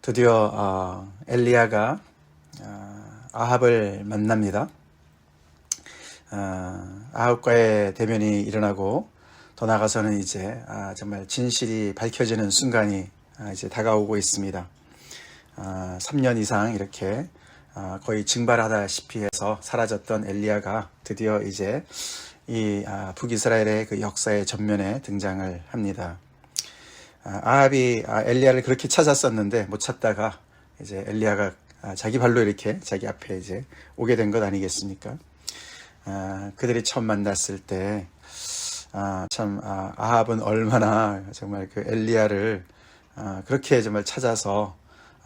드디어 엘리야가 아합을 만납니다. 아합과의 대면이 일어나고 더 나아가서는 이제 정말 진실이 밝혀지는 순간이 이제 다가오고 있습니다. 3년 이상 이렇게 거의 증발하다시피 해서 사라졌던 엘리야가 드디어 이제 이 북이스라엘의 그 역사의 전면에 등장을 합니다. 아합이 엘리야를 그렇게 찾았었는데 못 찾다가 이제 엘리야가 자기 발로 이렇게 자기 앞에 이제 오게 된 것 아니겠습니까? 그들이 처음 만났을 때 참 아합은 얼마나 정말 그 엘리야를 그렇게 정말 찾아서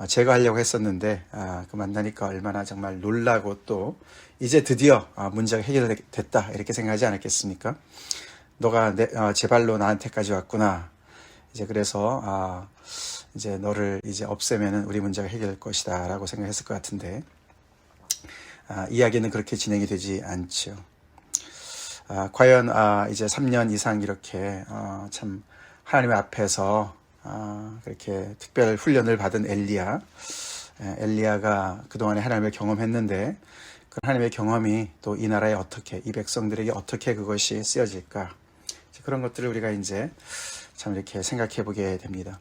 제거하려고 했었는데 그 만나니까 얼마나 정말 놀라고 또 이제 드디어 문제가 해결됐다 이렇게 생각하지 않았겠습니까? 너가 제 발로 나한테까지 왔구나. 이제 그래서 이제 너를 이제 없애면은 우리 문제가 해결될 것이다라고 생각했을 것 같은데 이야기는 그렇게 진행이 되지 않죠. 과연 이제 3년 이상 이렇게 참 하나님 앞에서 그렇게 특별 훈련을 받은 엘리야가 그동안에 하나님을 경험했는데 그 하나님의 경험이 또 이 나라에 어떻게 이 백성들에게 어떻게 그것이 쓰여질까 그런 것들을 우리가 이제 참 이렇게 생각해 보게 됩니다.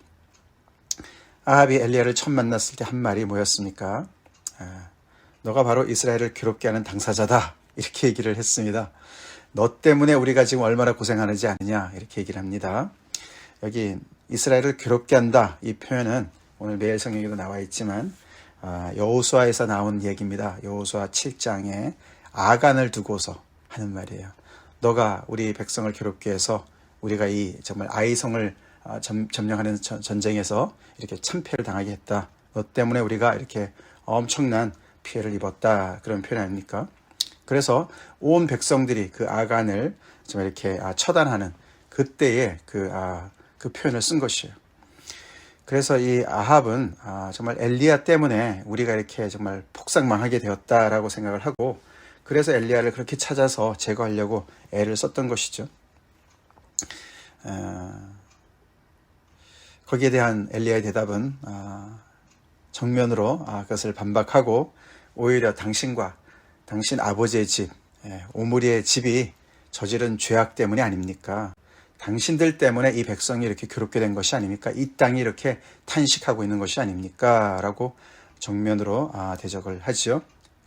아합이 엘리야를 처음 만났을 때 한 말이 뭐였습니까? 너가 바로 이스라엘을 괴롭게 하는 당사자다 이렇게 얘기를 했습니다. 너 때문에 우리가 지금 얼마나 고생하는지 아느냐 이렇게 얘기를 합니다. 여기 이스라엘을 괴롭게 한다 이 표현은 오늘 매일 성경에도 나와 있지만 여호수아에서 나온 얘기입니다. 여호수아 7장에 아간을 두고서 하는 말이에요. 너가 우리 백성을 괴롭게 해서 우리가 이 정말 아이성을 점령하는 전쟁에서 이렇게 참패를 당하게 했다. 너 때문에 우리가 이렇게 엄청난 피해를 입었다. 그런 표현 아닙니까? 그래서 온 백성들이 그 아간을 정말 이렇게 처단하는 그때의 그 표현을 쓴 것이에요. 그래서 이 아합은 정말 엘리야 때문에 우리가 이렇게 정말 폭삭망하게 되었다라고 생각을 하고 그래서 엘리야를 그렇게 찾아서 제거하려고 애를 썼던 것이죠. 거기에 대한 엘리야의 대답은 정면으로 그것을 반박하고 오히려 당신 아버지의 집 오므리의 집이 저지른 죄악 때문이 아닙니까? 당신들 때문에 이 백성이 이렇게 괴롭게 된 것이 아닙니까? 이 땅이 이렇게 탄식하고 있는 것이 아닙니까? 라고 정면으로 대적을 하지요.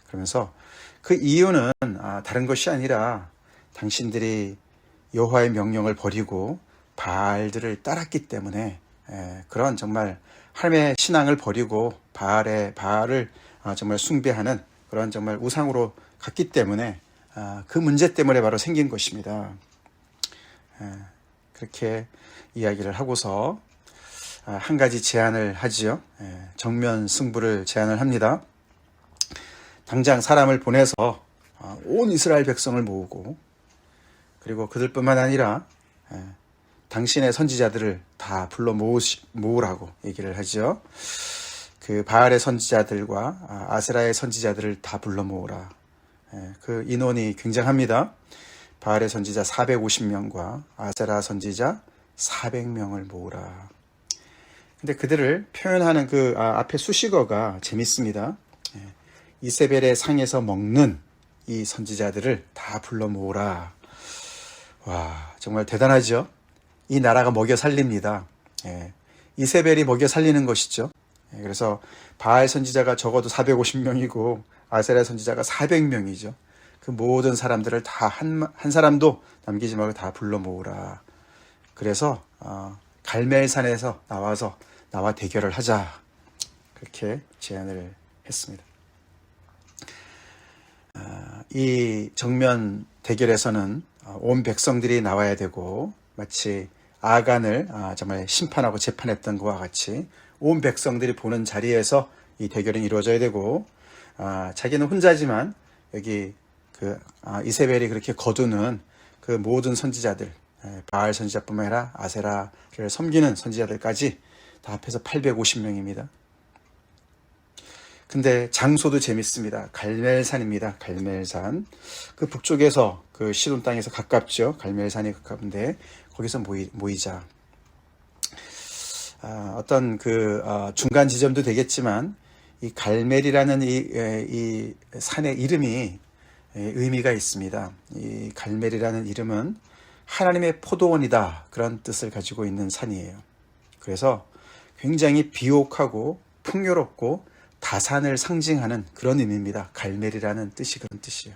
그러면서 그 이유는 다른 것이 아니라 당신들이 여호와의 명령을 버리고 바알들을 따랐기 때문에 그런 정말 하나님의 신앙을 버리고 바알을 정말 숭배하는 그런 정말 우상으로 갔기 때문에 그 문제 때문에 바로 생긴 것입니다. 그렇게 이야기를 하고서 한 가지 제안을 하지요. 정면 승부를 제안을 합니다. 당장 사람을 보내서 온 이스라엘 백성을 모으고 그리고 그들뿐만 아니라 당신의 선지자들을 다 불러 모으라고 얘기를 하죠. 그 바알의 선지자들과 아세라의 선지자들을 다 불러 모으라. 그 인원이 굉장합니다. 바알의 선지자 450명과 아세라 선지자 400명을 모으라. 근데 그들을 표현하는 그 앞에 수식어가 재밌습니다. 이세벨의 상에서 먹는 이 선지자들을 다 불러 모으라. 와, 정말 대단하죠? 이 나라가 먹여 살립니다. 이세벨이 먹여 살리는 것이죠. 그래서 바알 선지자가 적어도 450명이고 아세라 선지자가 400명이죠. 그 모든 사람들을 다 한 사람도 남기지 말고 다 불러 모으라. 그래서 갈멜산에서 나와 대결을 하자. 그렇게 제안을 했습니다. 이 정면 대결에서는 온 백성들이 나와야 되고 마치 아간을 정말 심판하고 재판했던 것과 같이 온 백성들이 보는 자리에서 이 대결은 이루어져야 되고 자기는 혼자지만 여기 그 이세벨이 그렇게 거두는 그 모든 선지자들 바알 선지자뿐만 아니라 아세라를 섬기는 선지자들까지 다 합해서 850명입니다. 근데 장소도 재밌습니다. 갈멜산입니다. 갈멜산. 그 북쪽에서 그 시돈 땅에서 가깝죠. 갈멜산이 가까운데 거기서 모이자. 어떤 중간 지점도 되겠지만 이 갈멜이라는 이 산의 이름이 의미가 있습니다. 이 갈멜이라는 이름은 하나님의 포도원이다, 그런 뜻을 가지고 있는 산이에요. 그래서 굉장히 비옥하고 풍요롭고 다산을 상징하는 그런 의미입니다. 갈멜이라는 뜻이 그런 뜻이에요.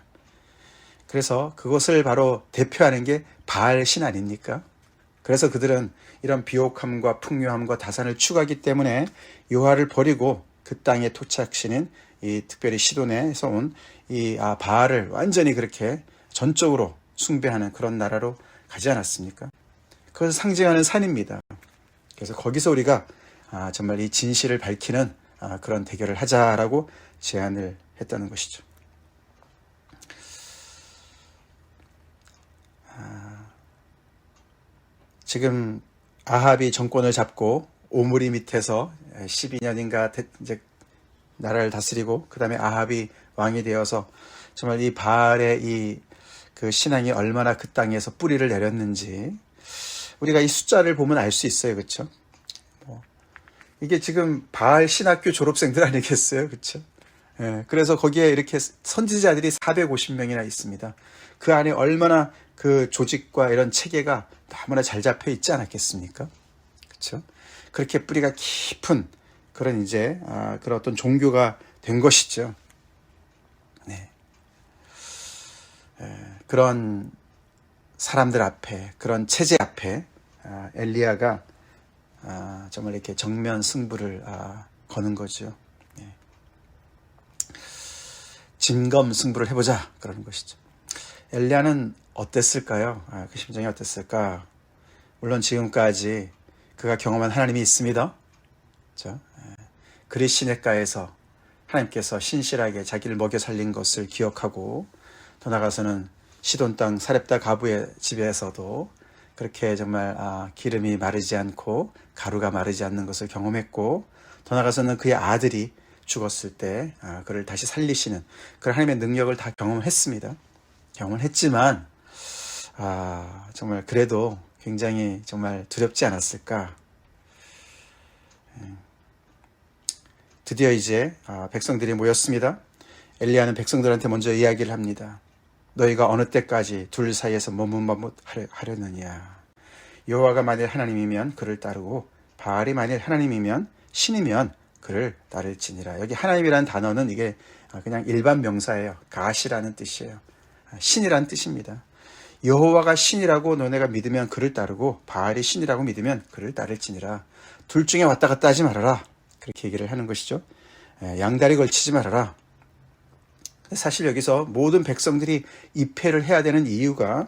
그래서 그것을 바로 대표하는 게 바알 신 아닙니까? 그래서 그들은 이런 비옥함과 풍요함과 다산을 추구하기 때문에 여호와를 버리고 그 땅에 토착시는 이 특별히 시돈에서 온 이 바알을 완전히 그렇게 전적으로 숭배하는 그런 나라로 가지 않았습니까? 그것을 상징하는 산입니다. 그래서 거기서 우리가 정말 이 진실을 밝히는 그런 대결을 하자라고 제안을 했다는 것이죠. 지금 아합이 정권을 잡고 오므리 밑에서 12년인가 이제 나라를 다스리고 그 다음에 아합이 왕이 되어서 정말 이 바알의 그 신앙이 얼마나 그 땅에서 뿌리를 내렸는지 우리가 이 숫자를 보면 알 수 있어요. 그렇죠? 이게 지금 바알 신학교 졸업생들 아니겠어요? 그렇죠? 예, 그래서 거기에 이렇게 선지자들이 450명이나 있습니다. 그 안에 얼마나 그 조직과 이런 체계가 너무나 잘 잡혀 있지 않았겠습니까? 그렇죠? 그렇게 뿌리가 깊은 그런 이제 그런 어떤 종교가 된 것이죠. 네. 그런 사람들 앞에, 그런 체제 앞에 엘리야가 정말 이렇게 정면 승부를 거는 거죠. 네. 진검 승부를 해보자 그러는 것이죠. 엘리야는 어땠을까요? 그 심정이 어땠을까? 물론 지금까지 그가 경험한 하나님이 있습니다. 그렇죠? 그리 시냇가에서 하나님께서 신실하게 자기를 먹여 살린 것을 기억하고 더 나아가서는 시돈 땅 사렙다 가부의 집에서도 그렇게 정말 기름이 마르지 않고 가루가 마르지 않는 것을 경험했고 더 나아가서는 그의 아들이 죽었을 때 그를 다시 살리시는 그런 하나님의 능력을 다 경험했습니다. 경험을 했지만 정말 그래도 굉장히 정말 두렵지 않았을까. 드디어 이제 백성들이 모였습니다. 엘리야는 백성들한테 먼저 이야기를 합니다. 너희가 어느 때까지 둘 사이에서 머뭇머뭇하려느냐. 여호와가 만일 하나님이면 그를 따르고 바알이 만일 하나님이면 신이면 그를 따를지니라. 여기 하나님이라는 단어는 이게 그냥 일반 명사예요. 가시라는 뜻이에요. 신이라는 뜻입니다. 여호와가 신이라고 너네가 믿으면 그를 따르고 바알이 신이라고 믿으면 그를 따를지니라. 둘 중에 왔다 갔다 하지 말아라. 그렇게 얘기를 하는 것이죠. 양다리 걸치지 말아라. 사실 여기서 모든 백성들이 입회를 해야 되는 이유가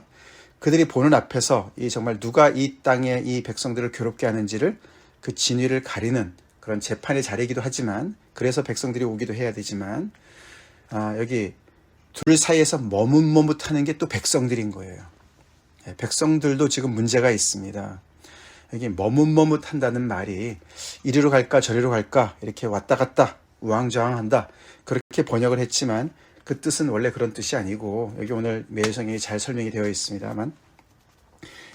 그들이 보는 앞에서 이 정말 누가 이 땅에 이 백성들을 괴롭게 하는지를 그 진위를 가리는 그런 재판의 자리이기도 하지만 그래서 백성들이 오기도 해야 되지만 여기 둘 사이에서 머뭇머뭇하는 게 또 백성들인 거예요. 백성들도 지금 문제가 있습니다. 여기 머뭇머뭇한다는 말이 이리로 갈까 저리로 갈까 이렇게 왔다 갔다 우왕좌왕한다 그렇게 번역을 했지만 그 뜻은 원래 그런 뜻이 아니고 여기 오늘 매일성경이 잘 설명이 되어 있습니다만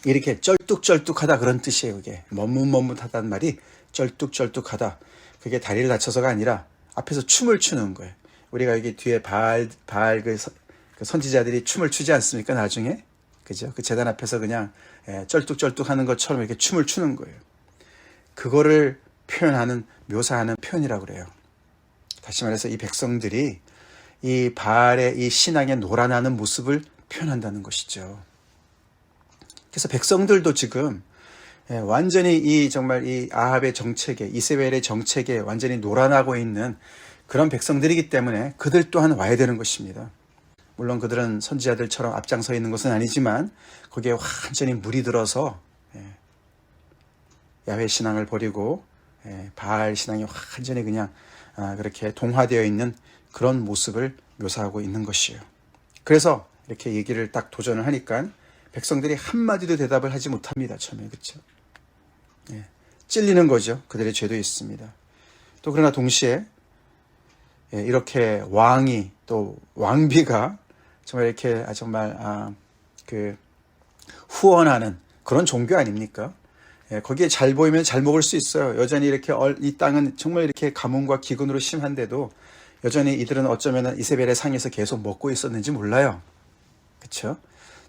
이렇게 쩔뚝쩔뚝하다 그런 뜻이에요. 그게 머뭇머뭇하다는 말이 쩔뚝쩔뚝하다. 그게 다리를 다쳐서가 아니라 앞에서 춤을 추는 거예요. 우리가 여기 뒤에 바알 그 선지자들이 춤을 추지 않습니까? 나중에 그죠? 그 제단 앞에서 그냥 쩔뚝쩔뚝 하는 것처럼 이렇게 춤을 추는 거예요. 그거를 표현하는 묘사하는 표현이라고 그래요. 다시 말해서 이 백성들이 이 바알의 이 신앙에 놀아나는 모습을 표현한다는 것이죠. 그래서 백성들도 지금 완전히 이 정말 이 아합의 정책에 이세벨의 정책에 완전히 놀아나고 있는 그런 백성들이기 때문에 그들 또한 와야 되는 것입니다. 물론 그들은 선지자들처럼 앞장서 있는 것은 아니지만 거기에 완전히 물이 들어서 야훼 신앙을 버리고 바알 신앙이 완전히 그냥 그렇게 동화되어 있는 그런 모습을 묘사하고 있는 것이에요. 그래서 이렇게 얘기를 딱 도전을 하니까 백성들이 한마디도 대답을 하지 못합니다. 처음에 그렇죠? 찔리는 거죠. 그들의 죄도 있습니다. 또 그러나 동시에 이렇게 왕이 또 왕비가 정말 이렇게 정말 그 후원하는 그런 종교 아닙니까? 거기에 잘 보이면 잘 먹을 수 있어요. 여전히 이렇게 이 땅은 정말 이렇게 가뭄과 기근으로 심한데도 여전히 이들은 어쩌면 이세벨의 상에서 계속 먹고 있었는지 몰라요. 그렇죠?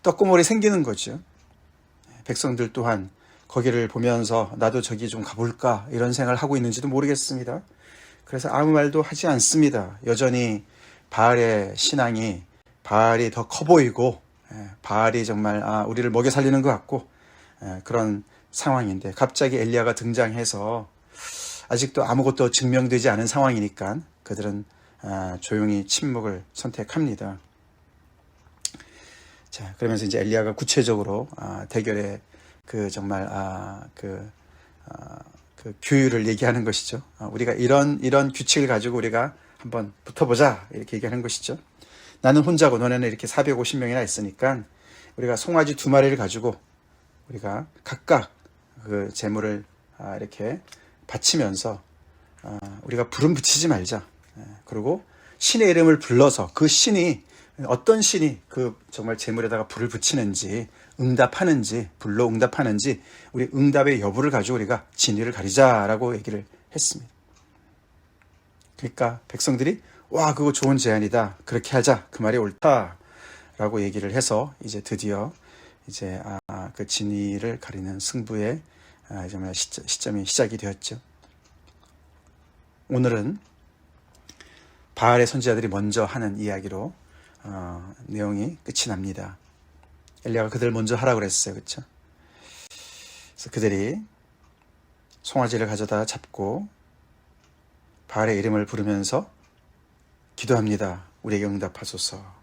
떡고물이 생기는 거죠. 백성들 또한 거기를 보면서 나도 저기 좀 가볼까 이런 생각을 하고 있는지도 모르겠습니다. 그래서 아무 말도 하지 않습니다. 여전히 바알의 신앙이 바알이 더 커 보이고 바알이 정말 우리를 먹여 살리는 것 같고 그런 상황인데 갑자기 엘리야가 등장해서 아직도 아무것도 증명되지 않은 상황이니까 그들은 조용히 침묵을 선택합니다. 자, 그러면서 이제 엘리야가 구체적으로 대결의 그 정말 그 규율을 얘기하는 것이죠. 우리가 이런 규칙을 가지고 우리가 한번 붙어보자 이렇게 얘기하는 것이죠. 나는 혼자고 너네는 이렇게 450명이나 있으니까 우리가 송아지 2마리를 가지고 우리가 각각 그 제물을 이렇게 바치면서 우리가 불은 붙이지 말자. 그리고 신의 이름을 불러서 그 신이 어떤 신이 그 정말 제물에다가 불을 붙이는지 응답하는지 불로 응답하는지 우리 응답의 여부를 가지고 우리가 진위를 가리자라고 얘기를 했습니다. 그러니까 백성들이 와 그거 좋은 제안이다. 그렇게 하자. 그 말이 옳다라고 얘기를 해서 이제 드디어 이제 그 진위를 가리는 승부의 정말 시점이 시작이 되었죠. 오늘은 바알의 선지자들이 먼저 하는 이야기로 내용이 끝이 납니다. 엘리야가 그들 먼저 하라고 그랬어요. 그렇죠? 그래서 그들이 송아지를 가져다 잡고 바알의 이름을 부르면서 기도합니다. 우리에게 응답하소서.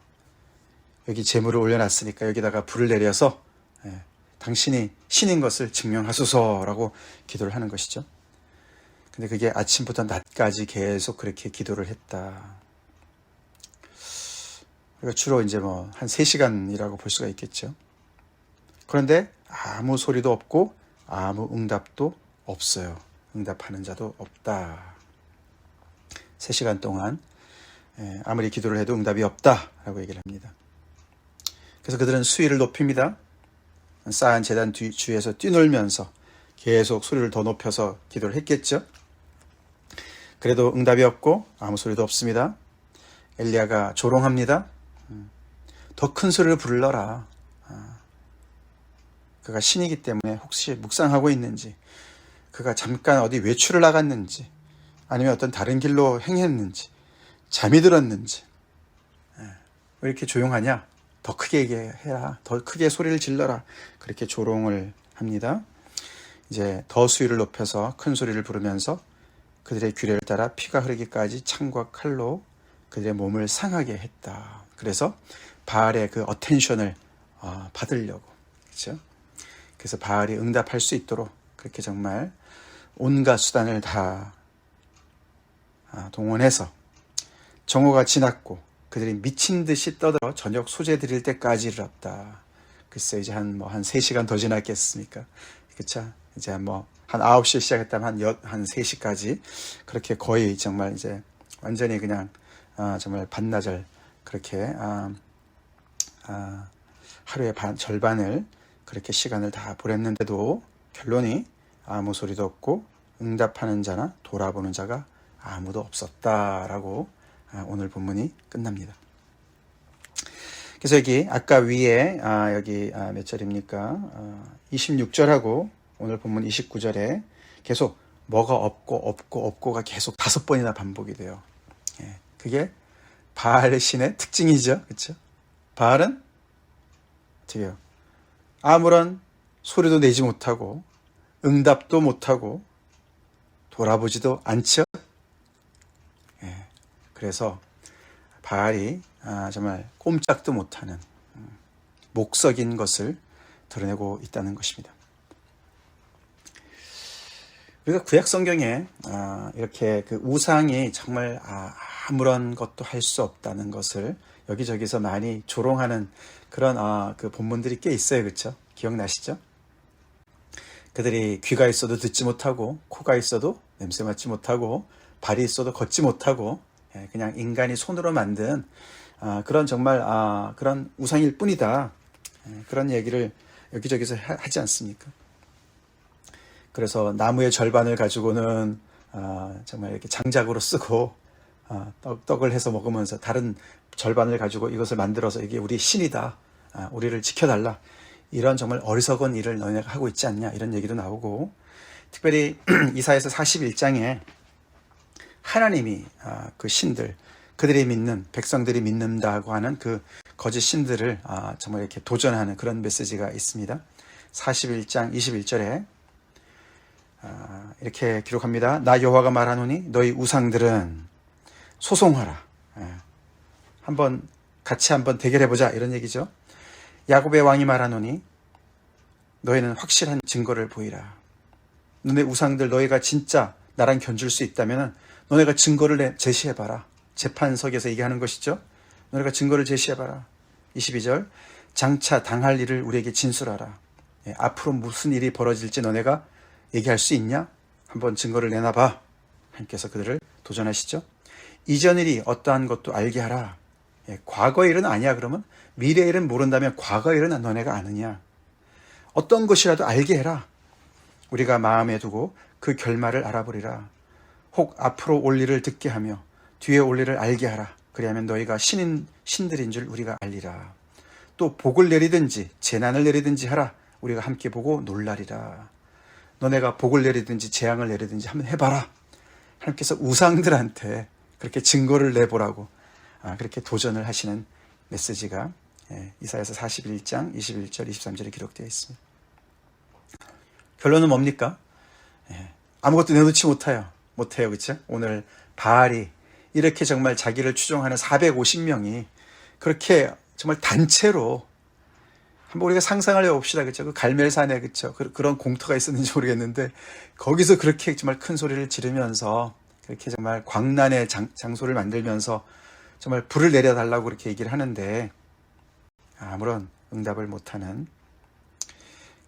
여기 제물을 올려놨으니까 여기다가 불을 내려서 당신이 신인 것을 증명하소서라고 기도를 하는 것이죠. 근데 그게 아침부터 낮까지 계속 그렇게 기도를 했다. 우리가 주로 이제 뭐 한 3시간이라고 볼 수가 있겠죠. 그런데 아무 소리도 없고 아무 응답도 없어요. 응답하는 자도 없다. 3시간 동안 아무리 기도를 해도 응답이 없다라고 얘기를 합니다. 그래서 그들은 수위를 높입니다. 쌓은 제단 주위에서 뛰놀면서 계속 소리를 더 높여서 기도를 했겠죠. 그래도 응답이 없고 아무 소리도 없습니다. 엘리야가 조롱합니다. 더 큰 소리를 불러라. 그가 신이기 때문에 혹시 묵상하고 있는지, 그가 잠깐 어디 외출을 나갔는지, 아니면 어떤 다른 길로 행했는지, 잠이 들었는지, 왜 이렇게 조용하냐? 더 크게 얘기해라. 더 크게 소리를 질러라. 그렇게 조롱을 합니다. 이제 더 수위를 높여서 큰 소리를 부르면서 그들의 규례를 따라 피가 흐르기까지 창과 칼로 그들의 몸을 상하게 했다. 그래서 바알의 그 어텐션을 받으려고, 그렇죠? 그래서 바알이 응답할 수 있도록 그렇게 정말 온갖 수단을 다 동원해서 정오가 지났고 그들이 미친 듯이 떠들어 저녁 소재 드릴 때까지 이르렀다. 글쎄 이제 한 3시간 더 지났겠습니까? 그렇죠? 이제 한 9시에 시작했다면 한 3시까지 그렇게 거의 정말 이제 완전히 그냥 정말 반나절 그렇게 하루의 절반을 그렇게 시간을 다 보냈는데도 결론이 아무 소리도 없고 응답하는 자나 돌아보는 자가 아무도 없었다라고 오늘 본문이 끝납니다. 그래서 여기 아까 위에 여기 몇 절입니까? 26절하고 오늘 본문 29절에 계속 뭐가 없고가 계속 5번이나 반복이 돼요. 그게 바알 신의 특징이죠. 그렇죠? 바알은 어떻게 해요? 아무런 소리도 내지 못하고 응답도 못하고 돌아보지도 않죠. 그래서 바알이 정말 꼼짝도 못하는 목석인 것을 드러내고 있다는 것입니다. 우리가 구약 성경에 이렇게 그 우상이 정말 아무런 것도 할 수 없다는 것을 여기저기서 많이 조롱하는 그런 그 본문들이 꽤 있어요. 그렇죠? 기억나시죠? 그들이 귀가 있어도 듣지 못하고 코가 있어도 냄새 맡지 못하고 발이 있어도 걷지 못하고 그냥 인간이 손으로 만든 그런 정말 그런 우상일 뿐이다. 그런 얘기를 여기저기서 하지 않습니까? 그래서 나무의 절반을 가지고는 정말 이렇게 장작으로 쓰고 떡을 해서 먹으면서 다른 절반을 가지고 이것을 만들어서 이게 우리 신이다, 우리를 지켜달라, 이런 정말 어리석은 일을 너네가 하고 있지 않냐, 이런 얘기도 나오고, 특별히 이사야서 41장에 하나님이 그 신들, 그들이 믿는, 백성들이 믿는다고 하는 그 거짓 신들을 정말 이렇게 도전하는 그런 메시지가 있습니다. 41장 21절에 이렇게 기록합니다. 나 여호와가 말하노니 너희 우상들은 소송하라. 같이 한번 대결해보자, 이런 얘기죠. 야곱의 왕이 말하노니 너희는 확실한 증거를 보이라. 너네 우상들, 너희가 진짜 나랑 견줄 수 있다면 너네가 증거를 제시해봐라. 재판석에서 얘기하는 것이죠. 너네가 증거를 제시해봐라. 22절, 장차 당할 일을 우리에게 진술하라. 앞으로 무슨 일이 벌어질지 너네가 얘기할 수 있냐? 한번 증거를 내놔봐. 하나님께서 그들을 도전하시죠. 이전 일이 어떠한 것도 알게 하라. 과거 일은 아니야 그러면? 미래 일은 모른다면 과거 일은 너네가 아느냐? 어떤 것이라도 알게 해라. 우리가 마음에 두고 그 결말을 알아보리라. 혹 앞으로 올 일을 듣게 하며 뒤에 올 일을 알게 하라. 그리하면 너희가 신들인 줄 우리가 알리라. 또 복을 내리든지 재난을 내리든지 하라. 우리가 함께 보고 놀라리라. 너네가 복을 내리든지 재앙을 내리든지 한번 해봐라. 하나님께서 우상들한테 그렇게 증거를 내보라고 그렇게 도전을 하시는 메시지가 이사야서 41장 21절 23절에 기록되어 있습니다. 결론은 뭡니까? 아무것도 내놓지 못해요. 그렇죠? 오늘 바알이 이렇게 정말 자기를 추종하는 450명이 그렇게 정말 단체로 한번 우리가 상상을 해봅시다. 그렇죠? 그 갈멜산에, 그렇죠? 그런 공터가 있었는지 모르겠는데 거기서 그렇게 정말 큰 소리를 지르면서 그렇게 정말 광란의 장소를 만들면서 정말 불을 내려달라고 그렇게 얘기를 하는데 아무런 응답을 못하는,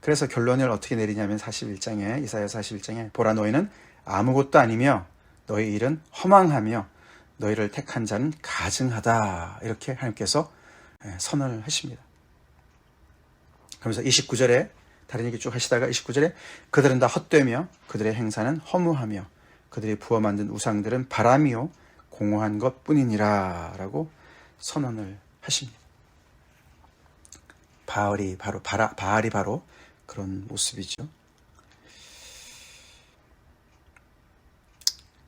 그래서 결론을 어떻게 내리냐면 41장에 이사야 41장에 보라 너희는 아무것도 아니며 너희 일은 허망하며 너희를 택한 자는 가증하다, 이렇게 하나님께서 선언을 하십니다. 그러면서 29절에 다른 얘기 쭉 하시다가 29절에 그들은 다 헛되며 그들의 행사는 허무하며 그들이 부어 만든 우상들은 바람이요 공허한 것뿐이니라 라고 선언을 하십니다. 바알이 바로 그런 모습이죠.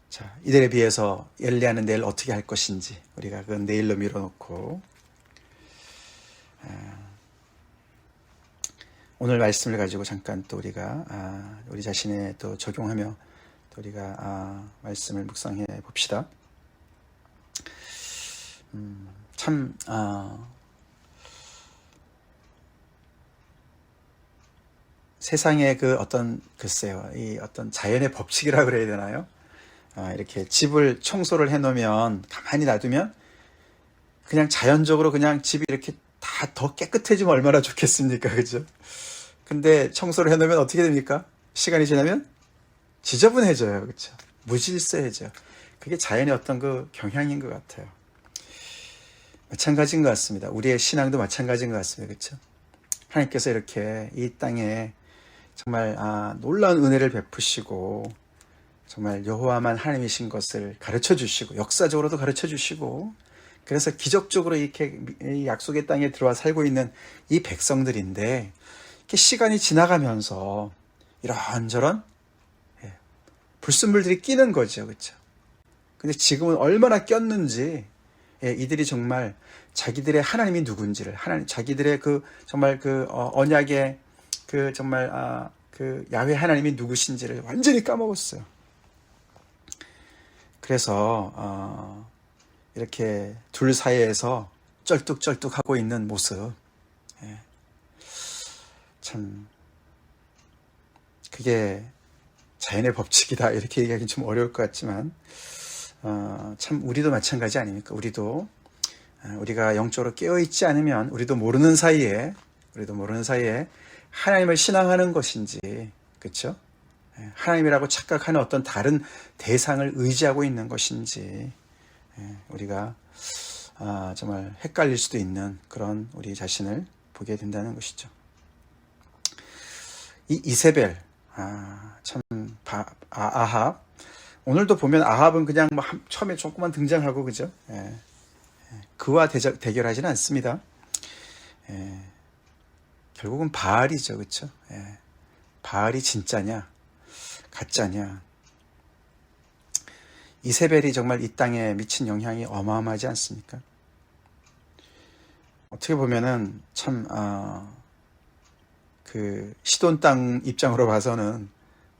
자, 이들에 비해서 엘리야는 내일 어떻게 할 것인지 우리가 그건 내일로 미뤄놓고 오늘 말씀을 가지고 잠깐 또 우리가 우리 자신에 또 적용하며 또 우리가 말씀을 묵상해 봅시다. 참 세상의 그 어떤 글쎄요, 이 어떤 자연의 법칙이라 그래야 되나요? 이렇게 집을 청소를 해놓으면 가만히 놔두면 그냥 자연적으로 그냥 집이 이렇게 다 더 깨끗해지면 얼마나 좋겠습니까, 그죠? 근데 청소를 해놓으면 어떻게 됩니까? 시간이 지나면 지저분해져요, 그렇죠? 무질서해져요. 그게 자연의 어떤 그 경향인 것 같아요. 마찬가지인 것 같습니다. 우리의 신앙도 마찬가지인 것 같습니다, 그렇죠? 하나님께서 이렇게 이 땅에 정말 놀라운 은혜를 베푸시고 정말 여호와만 하나님이신 것을 가르쳐 주시고 역사적으로도 가르쳐 주시고 그래서 기적적으로 이렇게 약속의 땅에 들어와 살고 있는 이 백성들인데 이렇게 시간이 지나가면서 이런저런 불순물들이 끼는 거죠, 그렇죠? 근데 지금은 얼마나 꼈는지 이들이 정말 자기들의 하나님이 누군지를 자기들의 그 정말 그 언약의 그 정말 그 야훼 하나님이 누구신지를 완전히 까먹었어요. 그래서 이렇게 둘 사이에서 쩔뚝쩔뚝하고 있는 모습, 참 그게 자연의 법칙이다 이렇게 얘기하기 좀 어려울 것 같지만 참 우리도 마찬가지 아닙니까? 우리도 우리가 영적으로 깨어있지 않으면 우리도 모르는 사이에 하나님을 신앙하는 것인지, 그렇죠? 하나님이라고 착각하는 어떤 다른 대상을 의지하고 있는 것인지 우리가 정말 헷갈릴 수도 있는 그런 우리 자신을 보게 된다는 것이죠. 이 이세벨, 참 아합. 오늘도 보면 아합은 그냥 뭐 처음에 조금만 등장하고 그죠? 그와 대결하지는 않습니다. 결국은 바알이죠, 그렇죠? 바알이 진짜냐, 가짜냐. 이세벨이 정말 이 땅에 미친 영향이 어마어마하지 않습니까? 어떻게 보면은 참 그 시돈 땅 입장으로 봐서는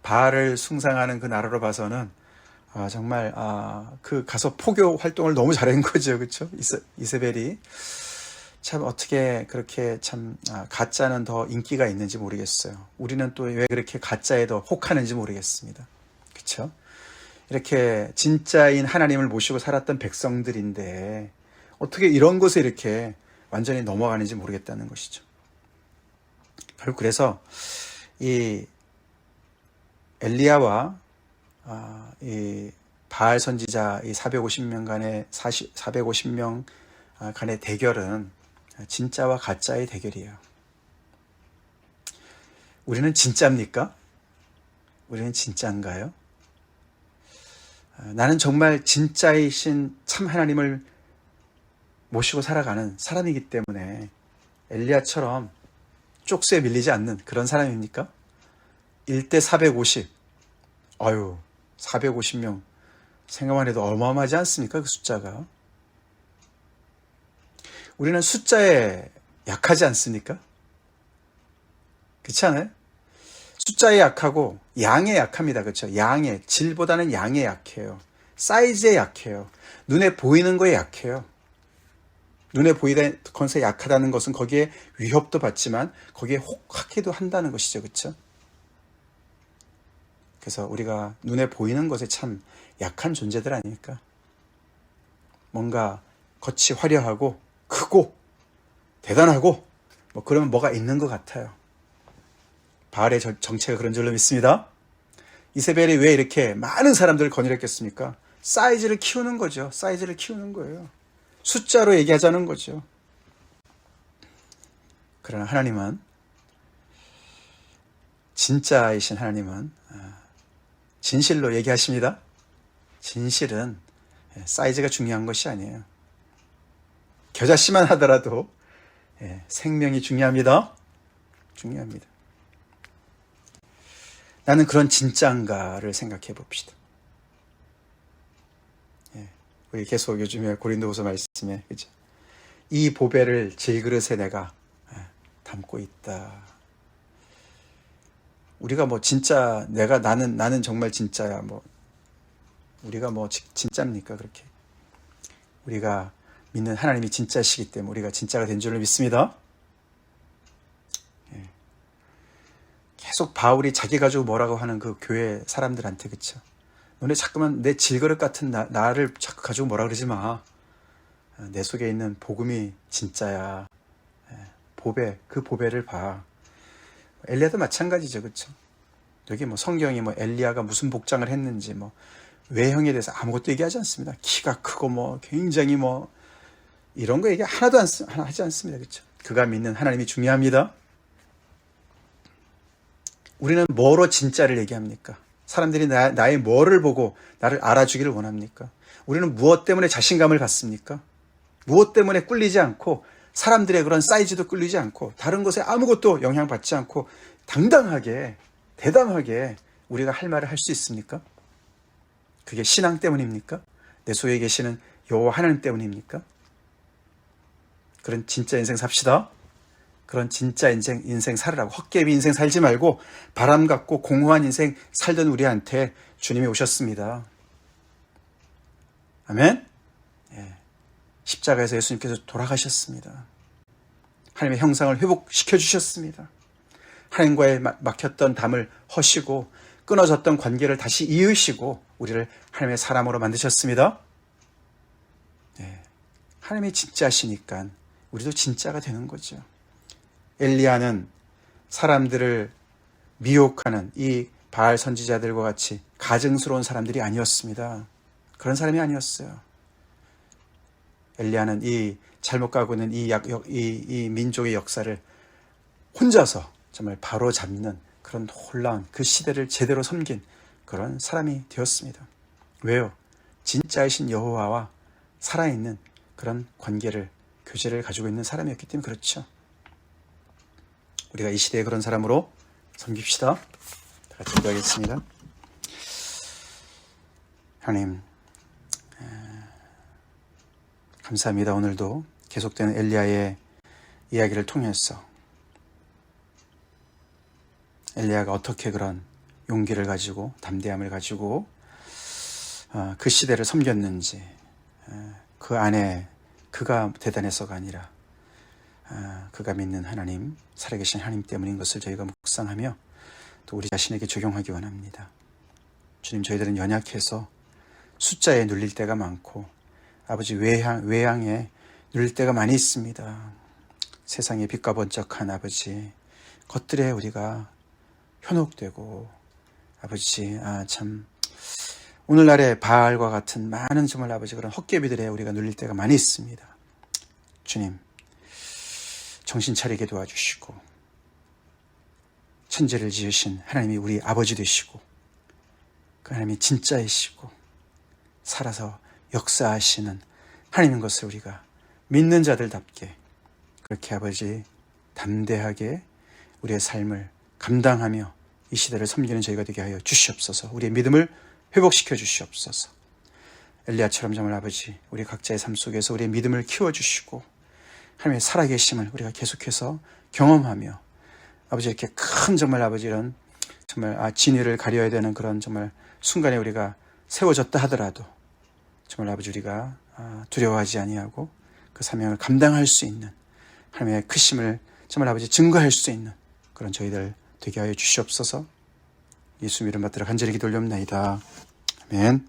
바알을 숭상하는 그 나라로 봐서는 정말 그 가서 포교 활동을 너무 잘한 거죠, 그렇죠? 이세벨이 참 어떻게 그렇게 참 가짜는 더 인기가 있는지 모르겠어요. 우리는 또 왜 그렇게 가짜에 더 혹하는지 모르겠습니다. 그렇죠? 이렇게 진짜인 하나님을 모시고 살았던 백성들인데 어떻게 이런 것에 이렇게 완전히 넘어가는지 모르겠다는 것이죠. 결국 그래서 이 엘리야와 이 바알 선지자 이 450명 간의 대결은 진짜와 가짜의 대결이에요. 우리는 진짜입니까? 우리는 진짜인가요? 나는 정말 진짜이신 참 하나님을 모시고 살아가는 사람이기 때문에 엘리야처럼 쪽수에 밀리지 않는 그런 사람입니까? 1대 450. 450명. 생각만 해도 어마어마하지 않습니까? 그 숫자가. 우리는 숫자에 약하지 않습니까? 그렇지 않아요? 숫자에 약하고 양에 약합니다. 그렇죠? 양에, 질보다는 양에 약해요. 사이즈에 약해요. 눈에 보이는 거에 약해요. 눈에 보이는 것에 약하다는 것은 거기에 위협도 받지만 거기에 혹하기도 한다는 것이죠. 그렇죠? 그래서 우리가 눈에 보이는 것에 참 약한 존재들 아닙니까? 뭔가 겉이 화려하고 크고 대단하고 뭐 그러면 뭐가 있는 것 같아요. 바알의 정체가 그런 줄로 믿습니다. 이세벨이 왜 이렇게 많은 사람들을 거느렸겠습니까? 사이즈를 키우는 거죠. 사이즈를 키우는 거예요. 숫자로 얘기하자는 거죠. 그러나 하나님은, 진짜이신 하나님은 진실로 얘기하십니다. 진실은 사이즈가 중요한 것이 아니에요. 겨자씨만 하더라도 생명이 중요합니다. 중요합니다. 나는 그런 진짜인가를 생각해 봅시다. 우리 계속 요즘에 고린도후서 말씀에 그죠? 이 보배를 질그릇에 내가 담고 있다. 우리가 뭐 진짜 나는 정말 진짜야. 뭐 우리가 뭐 진짜입니까? 그렇게 우리가 믿는 하나님이 진짜시기 때문에 우리가 진짜가 된 줄로 믿습니다. 계속 바울이 자기 가지고 뭐라고 하는 그 교회 사람들한테 그쵸? 너네 자꾸만 내 질그릇 같은 나를 자꾸 가지고 뭐라 그러지 마. 내 속에 있는 복음이 진짜야. 그 보배를 봐. 엘리야도 마찬가지죠, 그렇죠? 여기 뭐 성경이 뭐 엘리야가 무슨 복장을 했는지 뭐 외형에 대해서 아무것도 얘기하지 않습니다. 키가 크고 뭐 굉장히 뭐 이런 거 얘기 하나도 하지 않습니다, 그렇죠? 그가 믿는 하나님이 중요합니다. 우리는 뭐로 진짜를 얘기합니까? 사람들이 나의 뭐를 보고 나를 알아주기를 원합니까? 우리는 무엇 때문에 자신감을 갖습니까? 무엇 때문에 꿀리지 않고 사람들의 그런 사이즈도 꿀리지 않고 다른 것에 아무것도 영향받지 않고 당당하게 대담하게 우리가 할 말을 할 수 있습니까? 그게 신앙 때문입니까? 내 속에 계시는 여호와 하나님 때문입니까? 그런 진짜 인생 삽시다. 그런 진짜 인생 살으라고. 헛개비 인생 살지 말고 바람 같고 공허한 인생 살던 우리한테 주님이 오셨습니다. 아멘? 십자가에서 예수님께서 돌아가셨습니다. 하나님의 형상을 회복시켜 주셨습니다. 하나님과의 막혔던 담을 허시고 끊어졌던 관계를 다시 이으시고 우리를 하나님의 사람으로 만드셨습니다. 하나님이 진짜시니까 우리도 진짜가 되는 거죠. 엘리야는 사람들을 미혹하는 이 바알 선지자들과 같이 가증스러운 사람들이 아니었습니다. 그런 사람이 아니었어요. 엘리야는 이 잘못 가고 있는 이 민족의 역사를 혼자서 정말 바로 잡는 그런 놀라운 그 시대를 제대로 섬긴 그런 사람이 되었습니다. 왜요? 진짜이신 여호와와 살아있는 그런 관계를, 교제를 가지고 있는 사람이었기 때문에 그렇죠. 우리가 이 시대에 그런 사람으로 섬깁시다. 다 같이 기도하겠습니다. 하나님, 감사합니다. 오늘도 계속되는 엘리야의 이야기를 통해서 엘리야가 어떻게 그런 용기를 가지고 담대함을 가지고 그 시대를 섬겼는지, 그 안에 그가 대단해서가 아니라 그가 믿는 하나님, 살아계신 하나님 때문인 것을 저희가 묵상하며 또 우리 자신에게 적용하기 원합니다. 주님, 저희들은 연약해서 숫자에 눌릴 때가 많고 아버지 외양에 눌릴 때가 많이 있습니다. 세상의 빛과 번쩍한 아버지 것들에 우리가 현혹되고 아버지 참 오늘날의 바알과 같은 많은 정말 아버지 그런 헛개비들에 우리가 눌릴 때가 많이 있습니다. 주님, 정신 차리게 도와주시고 천지를 지으신 하나님이 우리 아버지 되시고 그 하나님이 진짜이시고 살아서 역사하시는 하나님인 것을 우리가 믿는 자들답게 그렇게 아버지 담대하게 우리의 삶을 감당하며 이 시대를 섬기는 저희가 되게 하여 주시옵소서. 우리의 믿음을 회복시켜 주시옵소서. 엘리야처럼 정말 아버지 우리 각자의 삶 속에서 우리의 믿음을 키워주시고 하나님의 살아계심을 우리가 계속해서 경험하며 아버지 이렇게 큰 정말 아버지 이런 정말 진위를 가려야 되는 그런 정말 순간에 우리가 세워졌다 하더라도 정말 아버지 우리가 두려워하지 아니하고 그 사명을 감당할 수 있는 하나님의 크심을 정말 아버지 증거할 수 있는 그런 저희들 되게 하여 주시옵소서. 예수 이름 받들어 간절히 기도 올려옵나이다. 아멘.